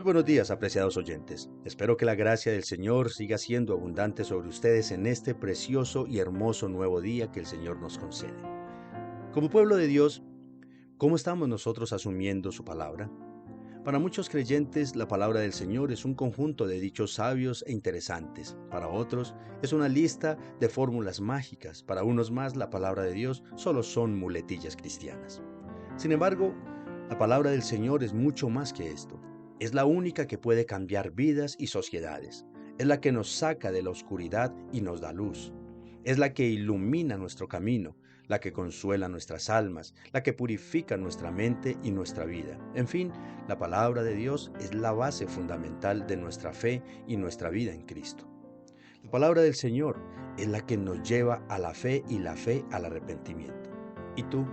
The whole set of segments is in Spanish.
Muy buenos días, apreciados oyentes. Espero que la gracia del Señor siga siendo abundante sobre ustedes en este precioso y hermoso nuevo día que el Señor nos concede. Como pueblo de Dios, ¿cómo estamos nosotros asumiendo su palabra? Para muchos creyentes, la palabra del Señor es un conjunto de dichos sabios e interesantes. Para otros, es una lista de fórmulas mágicas. Para unos más, la palabra de Dios solo son muletillas cristianas. Sin embargo, la palabra del Señor es mucho más que esto. Es la única que puede cambiar vidas y sociedades. Es la que nos saca de la oscuridad y nos da luz. Es la que ilumina nuestro camino, la que consuela nuestras almas, la que purifica nuestra mente y nuestra vida. En fin, la palabra de Dios es la base fundamental de nuestra fe y nuestra vida en Cristo. La palabra del Señor es la que nos lleva a la fe y la fe al arrepentimiento. ¿Y tú?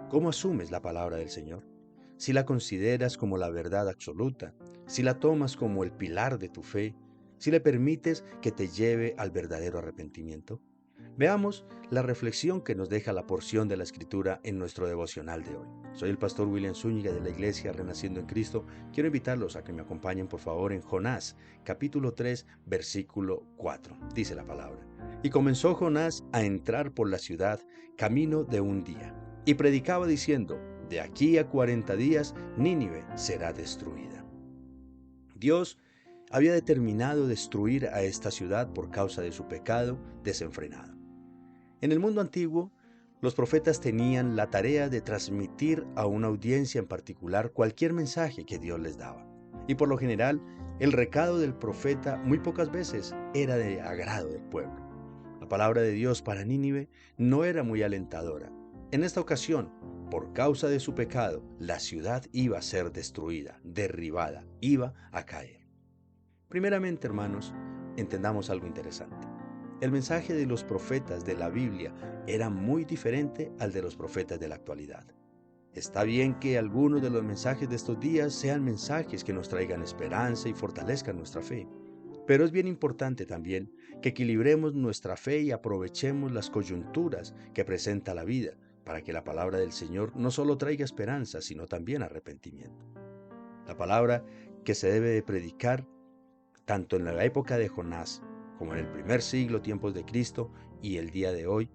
¿Cómo asumes la palabra del Señor? Si la consideras como la verdad absoluta, si la tomas como el pilar de tu fe, si le permites que te lleve al verdadero arrepentimiento. Veamos la reflexión que nos deja la porción de la Escritura en nuestro devocional de hoy. Soy el pastor William Zúñiga de la Iglesia Renaciendo en Cristo. Quiero invitarlos a que me acompañen por favor en Jonás, capítulo 3, versículo 4. Dice la palabra: Y comenzó Jonás a entrar por la ciudad camino de un día, y predicaba diciendo: de aquí a 40 días Nínive será destruida. Dios había determinado destruir a esta ciudad por causa de su pecado desenfrenado. En el mundo antiguo, los profetas tenían la tarea de transmitir a una audiencia en particular cualquier mensaje que Dios les daba. Y por lo general, el recado del profeta muy pocas veces era de agrado del pueblo. La palabra de Dios para Nínive no era muy alentadora. En esta ocasión, por causa de su pecado, la ciudad iba a ser destruida, derribada, iba a caer. Primeramente, hermanos, entendamos algo interesante. El mensaje de los profetas de la Biblia era muy diferente al de los profetas de la actualidad. Está bien que algunos de los mensajes de estos días sean mensajes que nos traigan esperanza y fortalezcan nuestra fe. Pero es bien importante también que equilibremos nuestra fe y aprovechemos las coyunturas que presenta la vida para que la palabra del Señor no solo traiga esperanza, sino también arrepentimiento. La palabra que se debe de predicar tanto en la época de Jonás como en el primer siglo, tiempos de Cristo, y el día de hoy,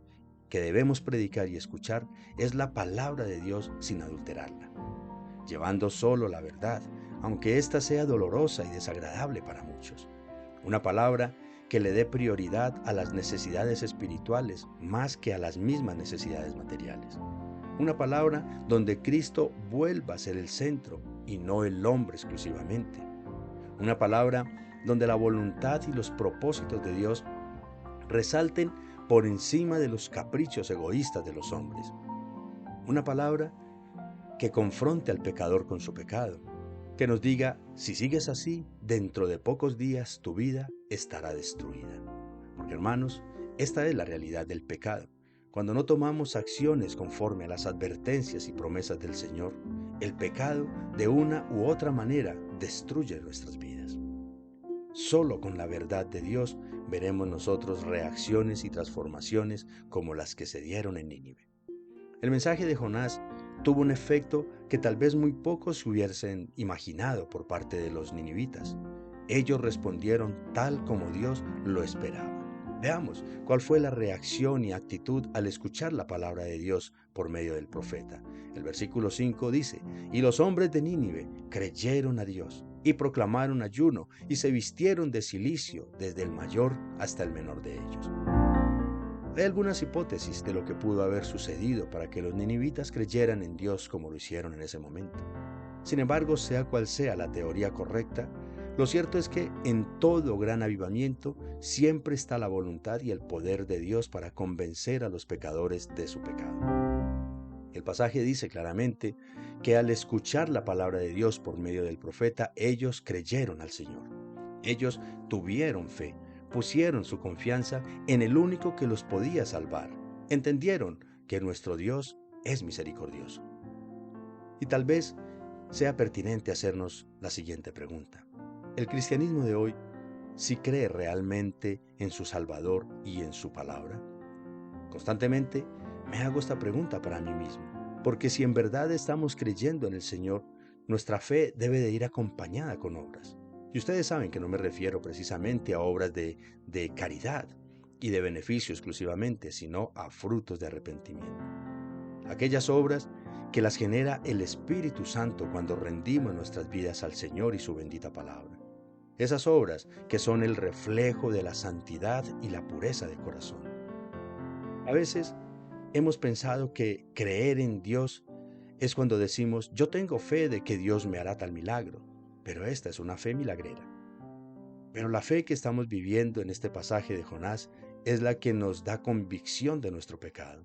que debemos predicar y escuchar, es la palabra de Dios sin adulterarla, llevando solo la verdad, aunque ésta sea dolorosa y desagradable para muchos. Una palabra que le dé prioridad a las necesidades espirituales más que a las mismas necesidades materiales. Una palabra donde Cristo vuelva a ser el centro y no el hombre exclusivamente. Una palabra donde la voluntad y los propósitos de Dios resalten por encima de los caprichos egoístas de los hombres. Una palabra que confronte al pecador con su pecado, que nos diga: si sigues así, dentro de pocos días tu vida estará destruida. Porque, hermanos, esta es la realidad del pecado. Cuando no tomamos acciones conforme a las advertencias y promesas del Señor, el pecado de una u otra manera destruye nuestras vidas. Solo con la verdad de Dios veremos nosotros reacciones y transformaciones como las que se dieron en Nínive. El mensaje de Jonás tuvo un efecto que tal vez muy pocos se hubiesen imaginado por parte de los ninivitas. Ellos respondieron tal como Dios lo esperaba. Veamos cuál fue la reacción y actitud al escuchar la palabra de Dios por medio del profeta. El versículo 5 dice: y los hombres de Nínive creyeron a Dios y proclamaron ayuno y se vistieron de cilicio desde el mayor hasta el menor de ellos. Hay algunas hipótesis de lo que pudo haber sucedido para que los ninivitas creyeran en Dios como lo hicieron en ese momento. Sin embargo, sea cual sea la teoría correcta, lo cierto es que en todo gran avivamiento siempre está la voluntad y el poder de Dios para convencer a los pecadores de su pecado. El pasaje dice claramente que al escuchar la palabra de Dios por medio del profeta, ellos creyeron al Señor. Ellos tuvieron fe, pusieron su confianza en el único que los podía salvar. Entendieron que nuestro Dios es misericordioso. Y tal vez sea pertinente hacernos la siguiente pregunta. ¿El cristianismo de hoy sí cree realmente en su Salvador y en su palabra? Constantemente me hago esta pregunta para mí mismo, porque si en verdad estamos creyendo en el Señor, nuestra fe debe de ir acompañada con obras. Y ustedes saben que no me refiero precisamente a obras de caridad y de beneficio exclusivamente, sino a frutos de arrepentimiento. Aquellas obras que las genera el Espíritu Santo cuando rendimos nuestras vidas al Señor y su bendita palabra. Esas obras que son el reflejo de la santidad y la pureza de corazón. A veces hemos pensado que creer en Dios es cuando decimos, yo tengo fe de que Dios me hará tal milagro, pero esta es una fe milagrera. Pero la fe que estamos viviendo en este pasaje de Jonás es la que nos da convicción de nuestro pecado,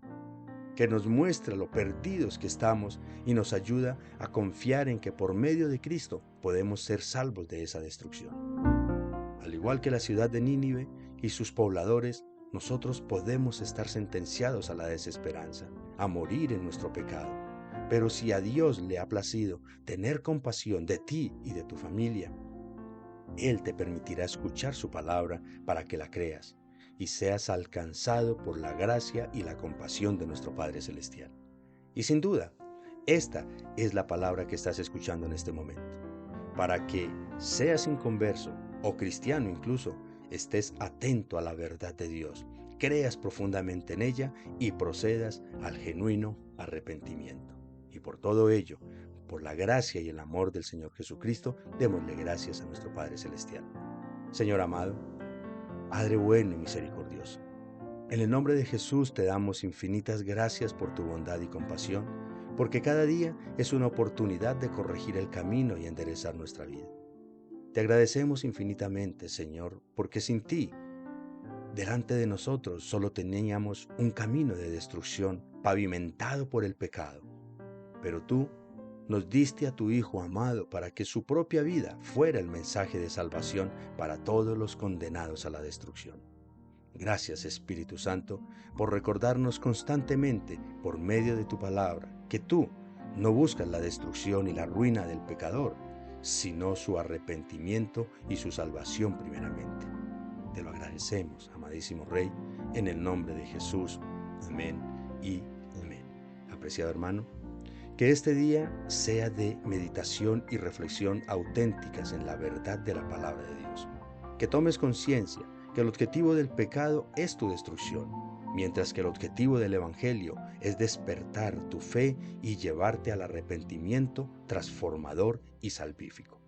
que nos muestra lo perdidos que estamos y nos ayuda a confiar en que por medio de Cristo podemos ser salvos de esa destrucción. Al igual que la ciudad de Nínive y sus pobladores, nosotros podemos estar sentenciados a la desesperanza, a morir en nuestro pecado. Pero si a Dios le ha placido tener compasión de ti y de tu familia, Él te permitirá escuchar su palabra para que la creas y seas alcanzado por la gracia y la compasión de nuestro Padre Celestial. Y sin duda, esta es la palabra que estás escuchando en este momento. Para que, seas inconverso o cristiano incluso, estés atento a la verdad de Dios, creas profundamente en ella y procedas al genuino arrepentimiento. Y por todo ello, por la gracia y el amor del Señor Jesucristo, démosle gracias a nuestro Padre Celestial. Señor amado, Padre bueno y misericordioso, en el nombre de Jesús te damos infinitas gracias por tu bondad y compasión, porque cada día es una oportunidad de corregir el camino y enderezar nuestra vida. Te agradecemos infinitamente, Señor, porque sin ti, delante de nosotros solo teníamos un camino de destrucción pavimentado por el pecado. Pero tú nos diste a tu Hijo amado para que su propia vida fuera el mensaje de salvación para todos los condenados a la destrucción. Gracias, Espíritu Santo, por recordarnos constantemente, por medio de tu palabra, que tú no buscas la destrucción y la ruina del pecador, sino su arrepentimiento y su salvación primeramente. Te lo agradecemos, amadísimo Rey, en el nombre de Jesús. Amén y amén. Apreciado hermano, que este día sea de meditación y reflexión auténticas en la verdad de la palabra de Dios. Que tomes conciencia que el objetivo del pecado es tu destrucción, mientras que el objetivo del Evangelio es despertar tu fe y llevarte al arrepentimiento transformador y salvífico.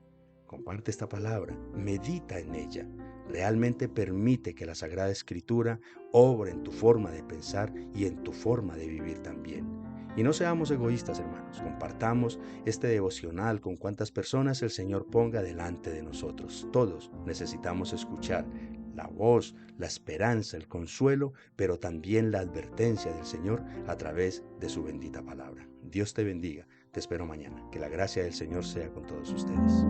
Comparte esta palabra, medita en ella, realmente permite que la Sagrada Escritura obre en tu forma de pensar y en tu forma de vivir también. Y no seamos egoístas, hermanos, compartamos este devocional con cuantas personas el Señor ponga delante de nosotros. Todos necesitamos escuchar la voz, la esperanza, el consuelo, pero también la advertencia del Señor a través de su bendita palabra. Dios te bendiga. Te espero mañana. Que la gracia del Señor sea con todos ustedes.